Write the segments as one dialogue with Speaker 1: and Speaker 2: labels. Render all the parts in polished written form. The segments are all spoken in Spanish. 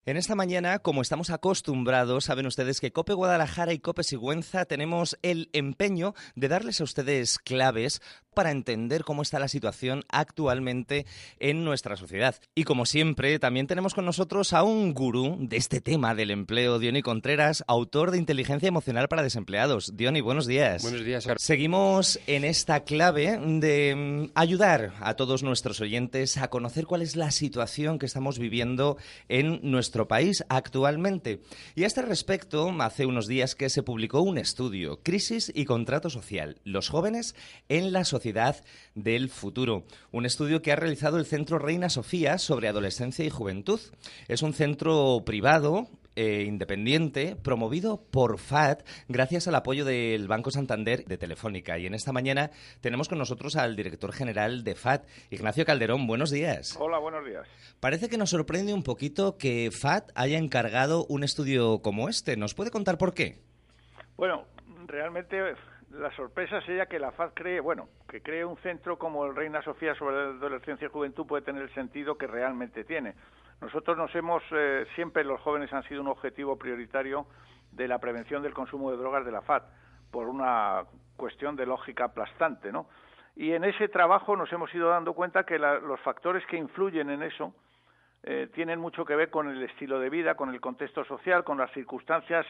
Speaker 1: En esta mañana, como estamos acostumbrados, saben ustedes que COPE Guadalajara y COPE Sigüenza tenemos el empeño de darles a ustedes claves para entender cómo está la situación actualmente en nuestra sociedad. Y como siempre, también tenemos con nosotros a un gurú de este tema del empleo, Diony Contreras, autor de Inteligencia Emocional para Desempleados. Diony, buenos días.
Speaker 2: Buenos días.
Speaker 1: Seguimos en esta clave de ayudar a todos nuestros oyentes a conocer cuál es la situación que estamos viviendo en nuestro país actualmente. Y a este respecto, hace unos días que se publicó un estudio, Crisis y Contrato Social, los jóvenes en la sociedad del futuro. Un estudio que ha realizado el Centro Reina Sofía sobre adolescencia y juventud. Es un centro privado independiente, promovido por FAD, gracias al apoyo del Banco Santander de Telefónica. Y en esta mañana tenemos con nosotros al director general de FAD, Ignacio Calderón. Buenos días.
Speaker 3: Hola, buenos días.
Speaker 1: Parece que nos sorprende un poquito que FAD haya encargado un estudio como este. ¿Nos puede contar por qué?
Speaker 3: Bueno, realmente la sorpresa sería que la FAD que cree un centro como el Reina Sofía sobre adolescencia y juventud puede tener el sentido que realmente tiene. Nosotros siempre los jóvenes han sido un objetivo prioritario de la prevención del consumo de drogas de la FAD, por una cuestión de lógica aplastante, ¿no? Y en ese trabajo nos hemos ido dando cuenta que los factores que influyen en eso tienen mucho que ver con el estilo de vida, con el contexto social, con las circunstancias,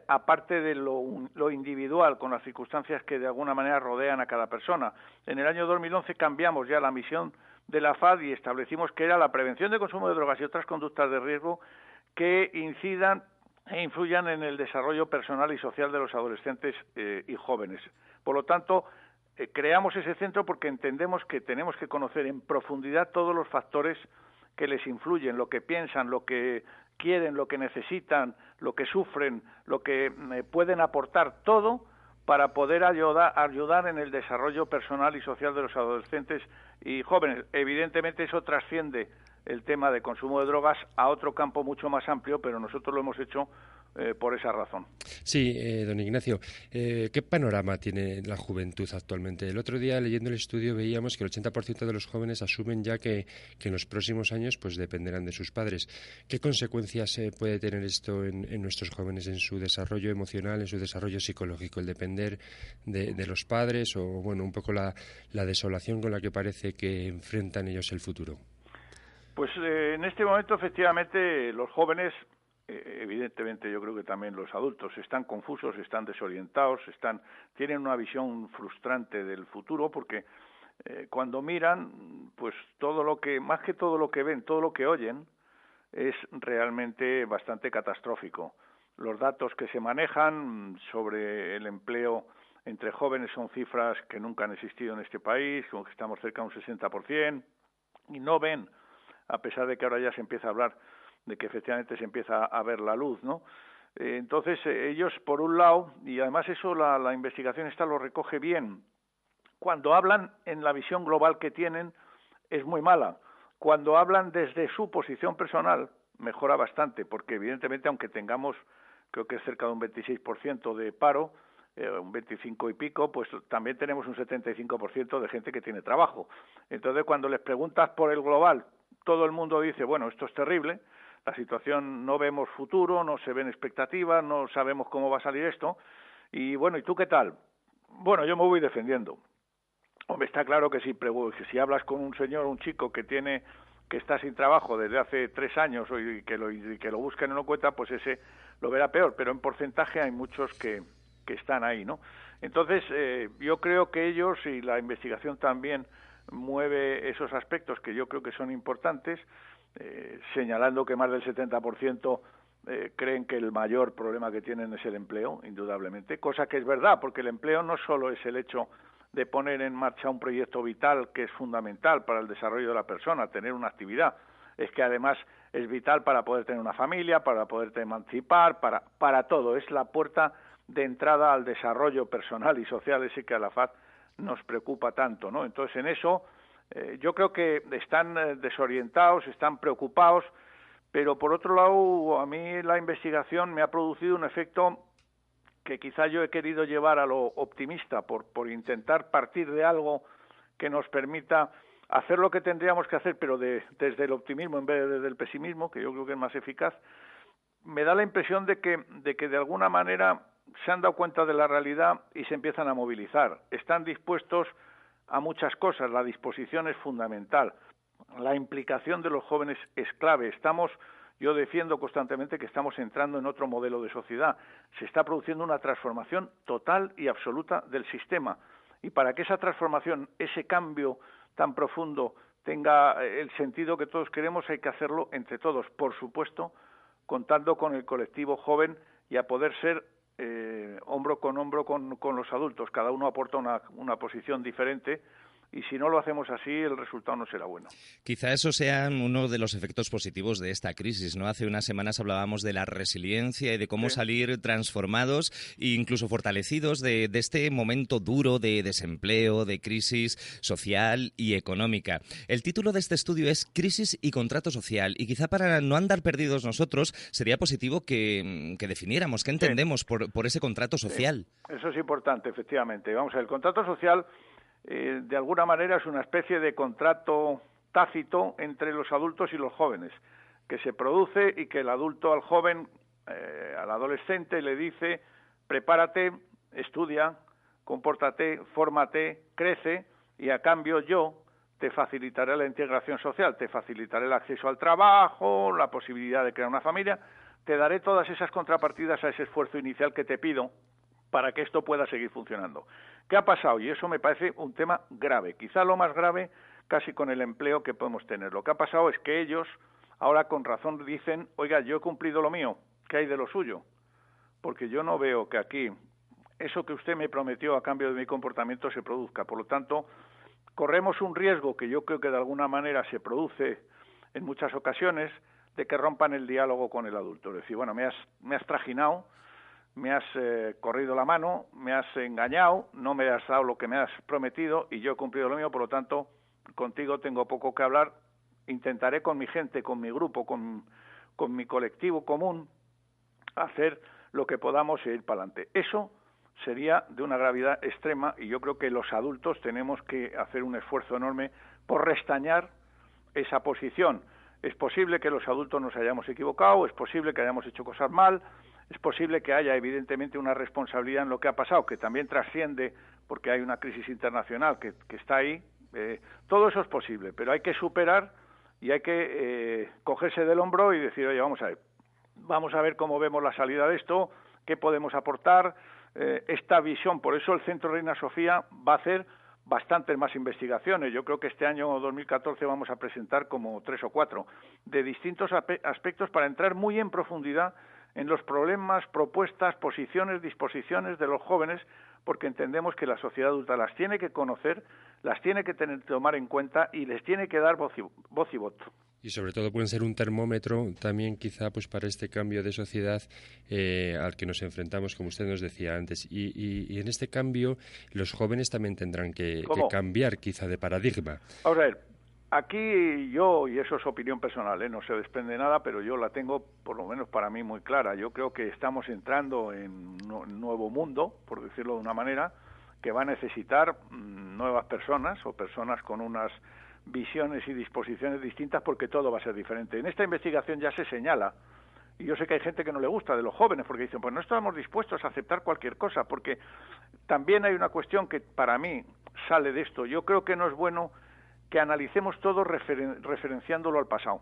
Speaker 3: aparte de lo individual, con las circunstancias que de alguna manera rodean a cada persona. En el año 2011 cambiamos ya la misión de la FAD y establecimos que era la prevención del consumo de drogas y otras conductas de riesgo que incidan e influyan en el desarrollo personal y social de los adolescentes y jóvenes. Por lo tanto, creamos ese centro porque entendemos que tenemos que conocer en profundidad todos los factores que les influyen, lo que piensan, lo que quieren, lo que necesitan, lo que sufren, lo que pueden aportar, todo para poder ayudar en el desarrollo personal y social de los adolescentes y jóvenes. Evidentemente eso trasciende el tema de consumo de drogas a otro campo mucho más amplio, pero nosotros lo hemos hecho por esa razón.
Speaker 2: Sí, don Ignacio, ¿qué panorama tiene la juventud actualmente? El otro día, leyendo el estudio, veíamos que el 80% de los jóvenes asumen ya que en los próximos años pues dependerán de sus padres. ¿Qué consecuencias puede tener esto en nuestros jóvenes, en su desarrollo emocional, en su desarrollo psicológico, el depender de los padres o, bueno, un poco la desolación con la que parece que enfrentan ellos el futuro?
Speaker 3: Pues en este momento, efectivamente, los jóvenes, evidentemente yo creo que también los adultos, están confusos, están desorientados, tienen una visión frustrante del futuro porque cuando miran, pues más que todo lo que ven, todo lo que oyen, es realmente bastante catastrófico. Los datos que se manejan sobre el empleo entre jóvenes son cifras que nunca han existido en este país, como que estamos cerca de un 60%, y no ven, a pesar de que ahora ya se empieza a hablar de que efectivamente se empieza a ver la luz, ¿no? Entonces, ellos, por un lado, y además eso la investigación esta lo recoge bien, cuando hablan en la visión global que tienen, es muy mala. Cuando hablan desde su posición personal, mejora bastante, porque evidentemente, aunque tengamos, creo que es cerca de un 26% de paro, un 25 y pico, pues también tenemos un 75% de gente que tiene trabajo. Entonces, cuando les preguntas por el global, todo el mundo dice, bueno, esto es terrible, la situación, no vemos futuro, no se ven expectativas, no sabemos cómo va a salir esto, y bueno, ¿y tú qué tal? Bueno, yo me voy defendiendo. Hombre, está claro que si hablas con un señor, un chico que está sin trabajo desde hace 3 años y que lo busca y no lo encuentra, pues ese lo verá peor, pero en porcentaje hay muchos que están ahí, ¿no? Entonces, yo creo que ellos, y la investigación también mueve esos aspectos que yo creo que son importantes, señalando que más del 70% creen que el mayor problema que tienen es el empleo, indudablemente, cosa que es verdad, porque el empleo no solo es el hecho de poner en marcha un proyecto vital que es fundamental para el desarrollo de la persona, tener una actividad, es que además es vital para poder tener una familia, para poderte emancipar, para todo, es la puerta de entrada al desarrollo personal y social, ese que a la FAD nos preocupa tanto, ¿no? Entonces, en eso yo creo que están desorientados, están preocupados, pero por otro lado, a mí la investigación me ha producido un efecto que quizá yo he querido llevar a lo optimista, por intentar partir de algo que nos permita hacer lo que tendríamos que hacer, pero desde el optimismo en vez de desde el pesimismo, que yo creo que es más eficaz, me da la impresión de que de alguna manera se han dado cuenta de la realidad y se empiezan a movilizar. Están dispuestos a muchas cosas, la disposición es fundamental, la implicación de los jóvenes es clave. Yo defiendo constantemente que estamos entrando en otro modelo de sociedad. Se está produciendo una transformación total y absoluta del sistema. Y para que esa transformación, ese cambio tan profundo, tenga el sentido que todos queremos, hay que hacerlo entre todos. Por supuesto, contando con el colectivo joven y a poder ser hombro con hombro con los adultos. Cada uno aporta una posición diferente. Y si no lo hacemos así, el resultado no será bueno.
Speaker 1: Quizá eso sea uno de los efectos positivos de esta crisis, ¿no? Hace unas semanas hablábamos de la resiliencia y de cómo salir transformados e incluso fortalecidos de este momento duro de desempleo, de crisis social y económica. El título de este estudio es Crisis y contrato social, y quizá para no andar perdidos nosotros sería positivo que definiéramos, qué entendemos por ese contrato social.
Speaker 3: Sí. Eso es importante, efectivamente. Vamos a ver, el contrato social de alguna manera es una especie de contrato tácito entre los adultos y los jóvenes, que se produce y que el adulto al joven, al adolescente, le dice: prepárate, estudia, compórtate, fórmate, crece, y a cambio yo te facilitaré la integración social, te facilitaré el acceso al trabajo, la posibilidad de crear una familia, te daré todas esas contrapartidas a ese esfuerzo inicial que te pido para que esto pueda seguir funcionando. ¿Qué ha pasado? Y eso me parece un tema grave, quizá lo más grave casi con el empleo que podemos tener. Lo que ha pasado es que ellos ahora con razón dicen: oiga, yo he cumplido lo mío, ¿qué hay de lo suyo? Porque yo no veo que aquí eso que usted me prometió a cambio de mi comportamiento se produzca. Por lo tanto, corremos un riesgo que yo creo que de alguna manera se produce en muchas ocasiones, de que rompan el diálogo con el adulto. Es decir, bueno, me has trajinado, me has corrido la mano, me has engañado, no me has dado lo que me has prometido y yo he cumplido lo mío, por lo tanto, contigo tengo poco que hablar. Intentaré con mi gente, con mi grupo, con mi colectivo común, hacer lo que podamos e ir para adelante. Eso sería de una gravedad extrema y yo creo que los adultos tenemos que hacer un esfuerzo enorme por restañar esa posición. Es posible que los adultos nos hayamos equivocado, es posible que hayamos hecho cosas mal, es posible que haya evidentemente una responsabilidad en lo que ha pasado, que también trasciende porque hay una crisis internacional que está ahí. Todo eso es posible, pero hay que superar y hay que cogerse del hombro y decir: oye, vamos a ver cómo vemos la salida de esto, qué podemos aportar, esta visión. Por eso el Centro Reina Sofía va a hacer bastantes más investigaciones. Yo creo que este año 2014 vamos a presentar como 3 o 4 de distintos aspectos para entrar muy en profundidad en los problemas, propuestas, posiciones, disposiciones de los jóvenes, porque entendemos que la sociedad adulta las tiene que conocer, las tiene que tomar en cuenta y les tiene que dar voz y voto.
Speaker 2: Y sobre todo pueden ser un termómetro también quizá pues para este cambio de sociedad al que nos enfrentamos, como usted nos decía antes. Y en este cambio los jóvenes también tendrán que cambiar quizá de paradigma.
Speaker 3: Vamos a ver, aquí yo, y eso es opinión personal, no se desprende nada, pero yo la tengo por lo menos para mí muy clara. Yo creo que estamos entrando en un nuevo mundo, por decirlo de una manera, que va a necesitar nuevas personas o personas con unas visiones y disposiciones distintas, porque todo va a ser diferente. En esta investigación ya se señala, y yo sé que hay gente que no le gusta de los jóvenes, porque dicen: pues no estamos dispuestos a aceptar cualquier cosa, porque también hay una cuestión que para mí sale de esto. Yo creo que no es bueno que analicemos todo referenciándolo al pasado.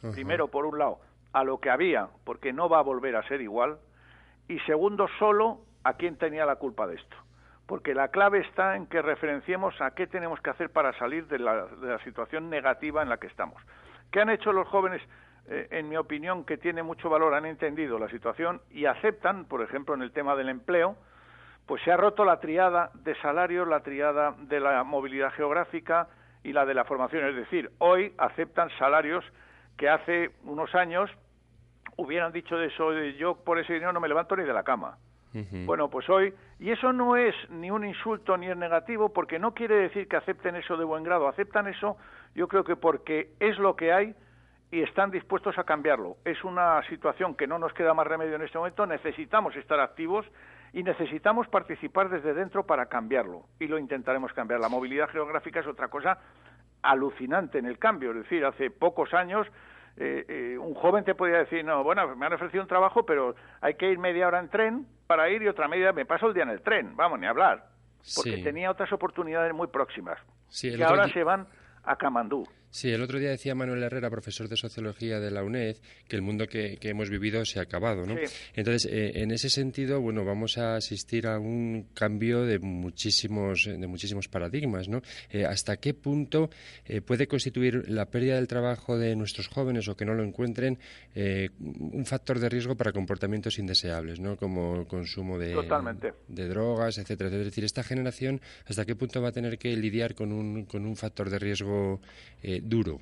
Speaker 3: Uh-huh. Primero, por un lado, a lo que había, porque no va a volver a ser igual, y segundo, solo a quién tenía la culpa de esto. Porque la clave está en que referenciemos a qué tenemos que hacer para salir de la situación negativa en la que estamos. ¿Qué han hecho los jóvenes? En mi opinión, que tiene mucho valor, han entendido la situación y aceptan, por ejemplo, en el tema del empleo, pues se ha roto la tríada de salarios, la tríada de la movilidad geográfica y la de la formación. Es decir, hoy aceptan salarios que hace unos años hubieran dicho de eso: yo por ese dinero no me levanto ni de la cama. Uh-huh. Bueno, pues hoy, y eso no es ni un insulto ni es negativo, porque no quiere decir que acepten eso de buen grado. Aceptan eso, yo creo que porque es lo que hay y están dispuestos a cambiarlo. Es una situación que no nos queda más remedio en este momento. Necesitamos estar activos y necesitamos participar desde dentro para cambiarlo, y lo intentaremos cambiar. La movilidad geográfica es otra cosa alucinante en el cambio. Es decir, hace pocos años un joven te podía decir, no, bueno, me han ofrecido un trabajo, pero hay que ir media hora en tren para ir y otra media, me paso el día en el tren, vamos, ni hablar, porque tenía otras oportunidades muy próximas, que ahora se van a Kamandú.
Speaker 2: Sí, el otro día decía Manuel Herrera, profesor de Sociología de la UNED, que el mundo que hemos vivido se ha acabado, ¿no? Sí. Entonces, en ese sentido, bueno, vamos a asistir a un cambio de muchísimos paradigmas, ¿no? ¿Hasta qué punto puede constituir la pérdida del trabajo de nuestros jóvenes o que no lo encuentren un factor de riesgo para comportamientos indeseables, ¿no? Como el consumo de drogas, etcétera? Es decir, esta generación, ¿hasta qué punto va a tener que lidiar con un factor de riesgo duro?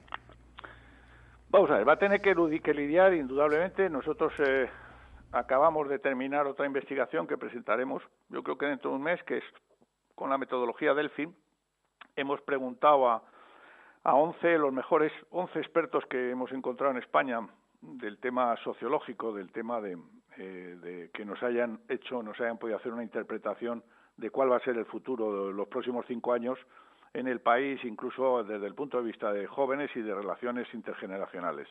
Speaker 3: Vamos a ver, va a tener que lidiar indudablemente. Nosotros acabamos de terminar otra investigación que presentaremos, yo creo que dentro de un mes, que es con la metodología Delphi. Hemos preguntado a 11, los mejores 11 expertos que hemos encontrado en España del tema sociológico, del tema de que nos hayan podido hacer una interpretación de cuál va a ser el futuro de los próximos 5 años en el país, incluso desde el punto de vista de jóvenes y de relaciones intergeneracionales.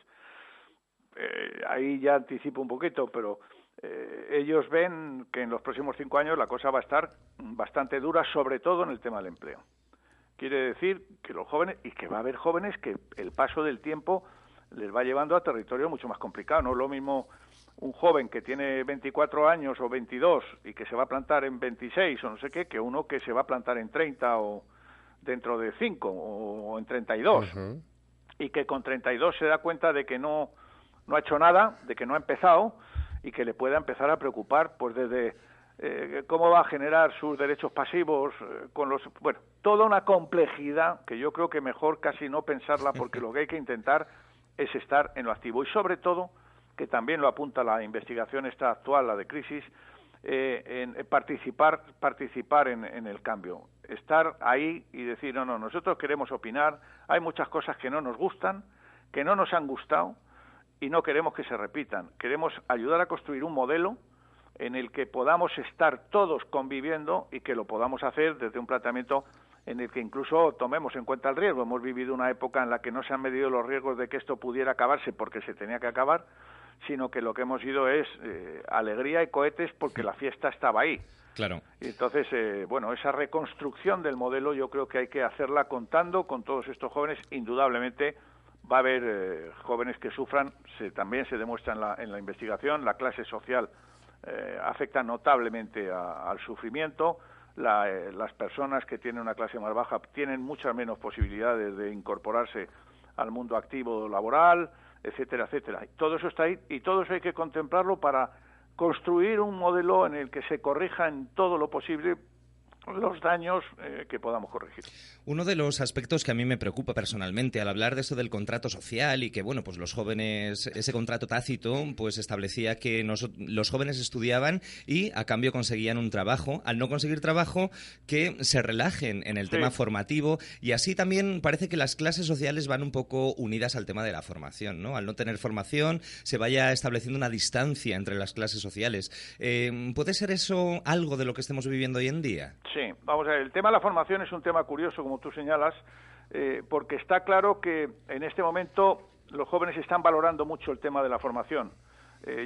Speaker 3: Ahí ya anticipo un poquito, pero ellos ven que en los próximos 5 años la cosa va a estar bastante dura, sobre todo en el tema del empleo. Quiere decir que los jóvenes, y que va a haber jóvenes que el paso del tiempo les va llevando a territorio mucho más complicado. No es lo mismo un joven que tiene 24 años o 22 y que se va a plantar en 26 o no sé qué, que uno que se va a plantar en 30 o dentro de 5 o en 32, y que con 32 se da cuenta de que no ha hecho nada, de que no ha empezado, y que le pueda empezar a preocupar pues desde cómo va a generar sus derechos pasivos, toda una complejidad que yo creo que mejor casi no pensarla, porque lo que hay que intentar es estar en lo activo, y sobre todo, que también lo apunta la investigación esta actual, la de crisis, en participar en el cambio, estar ahí y decir, no, nosotros queremos opinar, hay muchas cosas que no nos gustan, que no nos han gustado y no queremos que se repitan, queremos ayudar a construir un modelo en el que podamos estar todos conviviendo y que lo podamos hacer desde un planteamiento en el que incluso tomemos en cuenta el riesgo. Hemos vivido una época en la que no se han medido los riesgos de que esto pudiera acabarse porque se tenía que acabar, sino que lo que hemos ido es alegría y cohetes porque la fiesta estaba ahí.
Speaker 1: Claro.
Speaker 3: Y entonces, esa reconstrucción del modelo yo creo que hay que hacerla contando con todos estos jóvenes. Indudablemente va a haber jóvenes que sufran, también se demuestra en la investigación, la clase social afecta notablemente al sufrimiento. Las personas que tienen una clase más baja tienen muchas menos posibilidades de incorporarse al mundo activo laboral, etcétera, etcétera. Todo eso está ahí y todo eso hay que contemplarlo para construir un modelo en el que se corrija en todo lo posible los daños que podamos corregir.
Speaker 1: Uno de los aspectos que a mí me preocupa personalmente al hablar de esto del contrato social y que, pues los jóvenes, ese contrato tácito, pues establecía que los jóvenes estudiaban y a cambio conseguían un trabajo. Al no conseguir trabajo, que se relajen en el tema formativo, y así también parece que las clases sociales van un poco unidas al tema de la formación, ¿no? Al no tener formación, se vaya estableciendo una distancia entre las clases sociales. ¿Puede ser eso algo de lo que estemos viviendo hoy en día?
Speaker 3: Sí, vamos a ver, el tema de la formación es un tema curioso, como tú señalas, porque está claro que en este momento los jóvenes están valorando mucho el tema de la formación.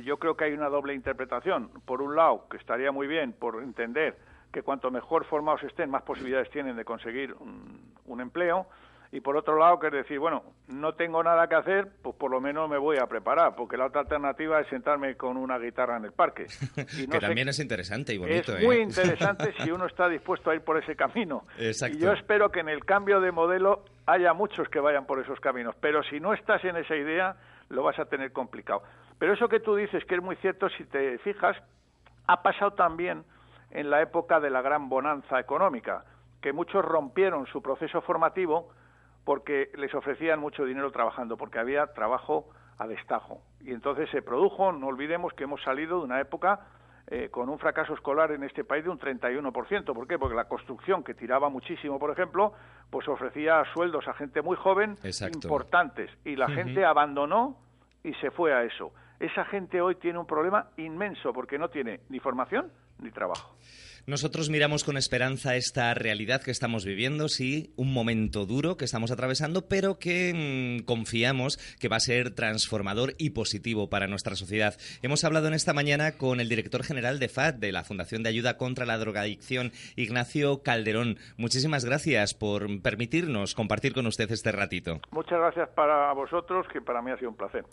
Speaker 3: Yo creo que hay una doble interpretación. Por un lado, que estaría muy bien por entender que cuanto mejor formados estén, más posibilidades tienen de conseguir un empleo. Y por otro lado, que es decir, no tengo nada que hacer, pues por lo menos me voy a preparar, porque la otra alternativa es sentarme con una guitarra en el parque. Y
Speaker 1: que también es interesante y bonito.
Speaker 3: Es muy interesante si uno está dispuesto a ir por ese camino.
Speaker 1: Exacto.
Speaker 3: Y yo espero que en el cambio de modelo haya muchos que vayan por esos caminos, pero si no estás en esa idea, lo vas a tener complicado. Pero eso que tú dices, que es muy cierto, si te fijas, ha pasado también en la época de la gran bonanza económica, que muchos rompieron su proceso formativo porque les ofrecían mucho dinero trabajando, porque había trabajo a destajo. Y entonces se produjo, no olvidemos que hemos salido de una época con un fracaso escolar en este país de un 31%. ¿Por qué? Porque la construcción, que tiraba muchísimo, por ejemplo, pues ofrecía sueldos a gente muy joven importantes, y la gente abandonó y se fue a eso. Esa gente hoy tiene un problema inmenso, porque no tiene ni formación ni trabajo.
Speaker 1: Nosotros miramos con esperanza esta realidad que estamos viviendo, sí, un momento duro que estamos atravesando, pero que confiamos que va a ser transformador y positivo para nuestra sociedad. Hemos hablado en esta mañana con el director general de FAD, de la Fundación de Ayuda contra la Drogadicción, Ignacio Calderón. Muchísimas gracias por permitirnos compartir con usted este ratito.
Speaker 3: Muchas gracias para vosotros, que para mí ha sido un placer.